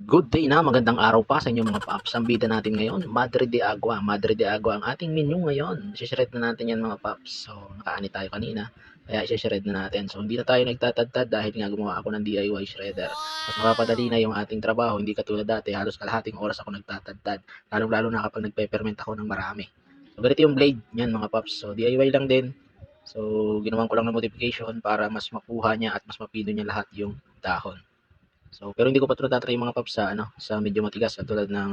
Good day na, magandang araw pa sa inyong mga paps. Ang bida natin ngayon, Madre de Agua. Madre de Agua ang ating menu ngayon. Isi-shred na natin yan mga paps. So, nakaani tayo kanina. Kaya isi-shred na natin. So, hindi na tayo nagtatadtad dahil nga gumawa ako ng DIY shredder. Mas mapapadali na yung ating trabaho. Hindi katulad dati, halos kalahating oras ako nagtatadtad. Lalong-lalo na kapag nagpe-ferment ako ng marami. So, ganito yung blade. Yan mga paps. So, DIY lang din. So, ginawan ko lang ng modification para mas makuha niya at mas mapido niya lahat yung dahon. So, pero hindi ko pa ito natatry mga paps sa medyo matigas katulad ng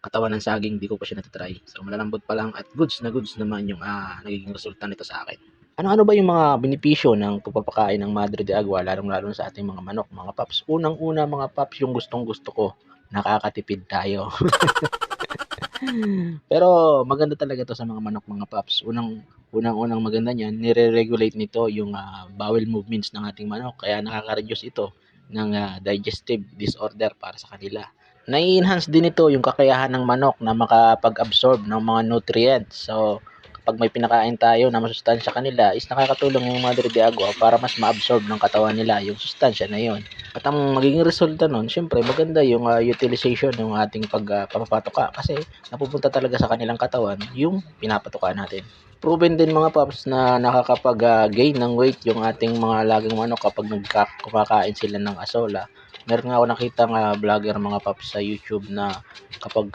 katawan ng saging, hindi ko pa siya natatry. So, malalambot pa lang at goods na goods naman yung nagiging resulta nito sa akin. Ano-ano ba yung mga benepisyo ng pagpapakain ng Madre de Agua, lalong-lalo sa ating mga manok, mga paps? Unang-una mga paps, yung gustong-gusto ko, nakakatipid tayo. Pero maganda talaga to sa mga manok, mga paps. Unang-unang maganda niyan, nire-regulate nito yung bowel movements ng ating manok, kaya nakaka-reduce ito ng digestive disorder para sa kanila. Nai-enhance din ito yung kakayahan ng manok na makapag-absorb ng mga nutrients. So, kapag may pinakain tayo na masustansya kanila, is nakakatulong yung Madre de Agua para mas ma-absorb ng katawan nila yung sustansya na yon. At ang magiging resulta nun, syempre maganda yung utilization ng ating pagpapatuka kasi napupunta talaga sa kanilang katawan yung pinapatuka natin. Proven din mga paps na nakakapag-gain ng weight yung ating mga laging manok kapag kumakain sila ng asola. Meron nga ako nakita vlogger mga paps sa YouTube na kapag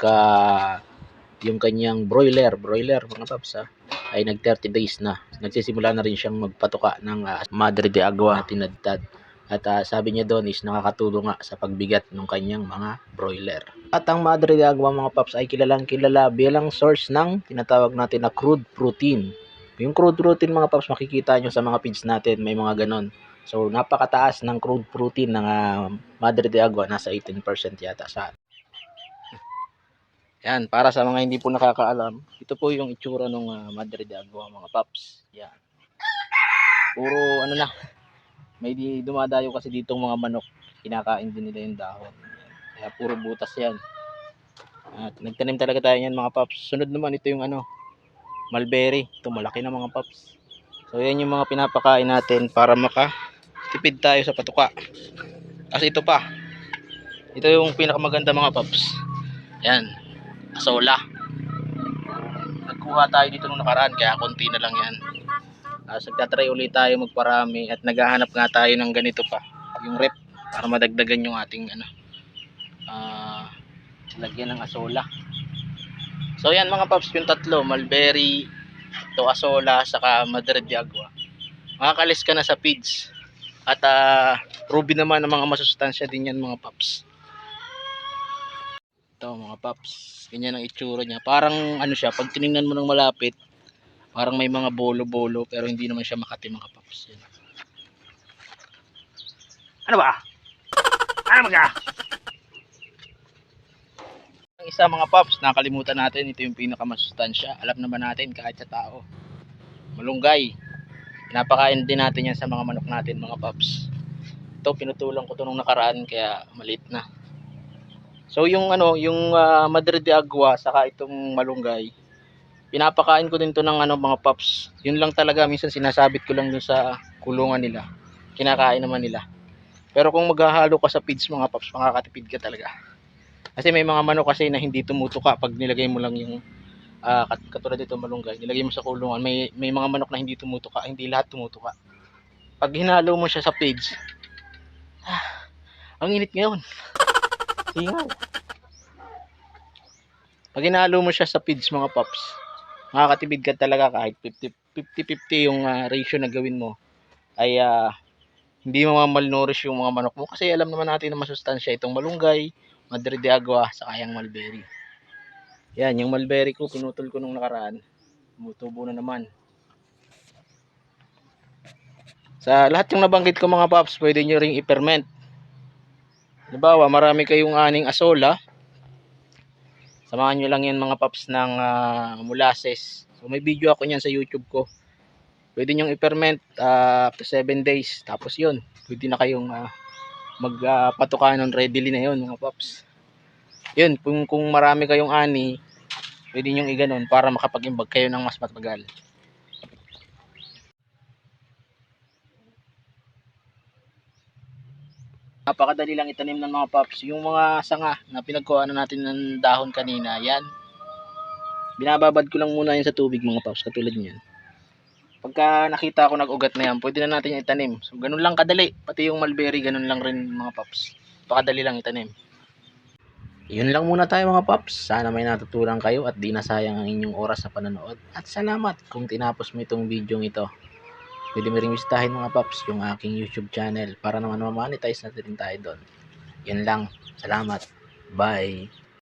yung kanyang broiler mga paps ay nag 30 days na. Nagsisimula na rin siyang magpatuka ng Madre de Agua na tinadtad. At sabi niya doon is nakakatulong nga sa pagbigat ng kanyang mga broiler. At ang Madre de Agua mga paps ay kilalang kilala bilang source ng tinatawag natin na crude protein. Yung crude protein mga paps makikita nyo sa mga feeds natin, may mga ganon. So napakataas ng crude protein ng Madre de Agua, nasa 18% yata sa. Yan, para sa mga hindi po nakakaalam, ito po yung itsura ng Madre de Agua mga paps. Yan. Puro ano na, may dumadayo kasi ditong mga manok, kinakain din nila yung dahon. Kaya puro butas yan. At nagtanim talaga tayo yan mga paps. Sunod naman ito yung mulberry. Ito malaki na mga paps. So yan yung mga pinapakain natin para makatipid tayo sa patuka. Kasi ito pa, ito yung pinakamaganda mga paps. Yan, asola. Nagkuha tayo dito nung nakaraan kaya konti na lang yan. Nagtatry ulit tayo magparami at naghahanap nga tayo ng ganito pa, yung rep, para madagdagan yung ating lagyan ng asola. So yan mga paps, yung tatlo, mulberry, ito asola, saka Madre de Agua, makakalis ka na sa feeds. At ruby naman ang mga masustansya din yan mga paps. Ito mga paps, ganyan ang itsura niya. Parang ano siya, pag tinignan mo ng malapit, parang may mga bolo-bolo pero hindi naman siya makati mga paps. Yan. Ano ba? Ano mga? Ang isa mga paps, nakalimutan natin, ito yung pinakamasustansya. Alam naman natin kahit sa tao. Malunggay. Pinapakain din natin yan sa mga manok natin mga paps. Ito pinutulang ko to nung nakaraan kaya maliit na. So yung yung Madre de Agua saka itong malunggay, pinapakain ko din to ng mga paps. Yun lang talaga, minsan sinasabit ko lang dun sa kulungan nila. Kinakain naman nila. Pero kung maghahalo ka sa feeds mga paps, makakatipid ka talaga. Kasi may mga manok kasi na hindi tumutuka pag nilagay mo lang yung katulad dito malunggay, nilagay mo sa kulungan. May mga manok na hindi tumutuka, hindi lahat tumutuka. Pag hinalo mo siya sa feeds, ang init ngayon. Hingal. Pag hinalo mo siya sa feeds mga paps, makakatipid ka talaga kahit 50-50 yung ratio na gawin mo ay hindi mo malnourish yung mga manok mo kasi alam naman natin na masustansya itong malunggay, Madre de Agua, saka yung mulberry. Yan, yung mulberry ko pinutol ko nung nakaraan, tumutubo na naman. Sa lahat yung nabanggit ko mga paps, pwede nyo ring i-ferment. Halimbawa, marami kayong aning asola, samahan nyo lang yan mga paps ng molasses. So may video ako niyan sa YouTube ko. Pwede nyong i-ferment up to 7 days. Tapos yun, pwede na kayong magpatuka nun, readily na yun mga paps. Yun, kung marami kayong ani, pwede nyong i-ganon para makapag-imbag kayo ng mas matagal. Napakadali lang itanim ng mga paps. Yung mga sanga na pinagkuha natin ng dahon kanina, yan. Binababad ko lang muna yan sa tubig mga paps, katulad niyan. Pagka nakita ko nag-ugat na yan, pwede na natin itanim. So, ganun lang kadali. Pati yung mulberry, ganun lang rin mga paps. Napakadali lang itanim. Yun lang muna tayo mga paps. Sana may natutunan kayo at di nasayang ang inyong oras sa panonood. At salamat kung tinapos mo itong video ito. Pwede mo rin bisitahin mga paps yung aking YouTube channel para naman ma-monetize natin tayo doon. Yun lang. Salamat. Bye.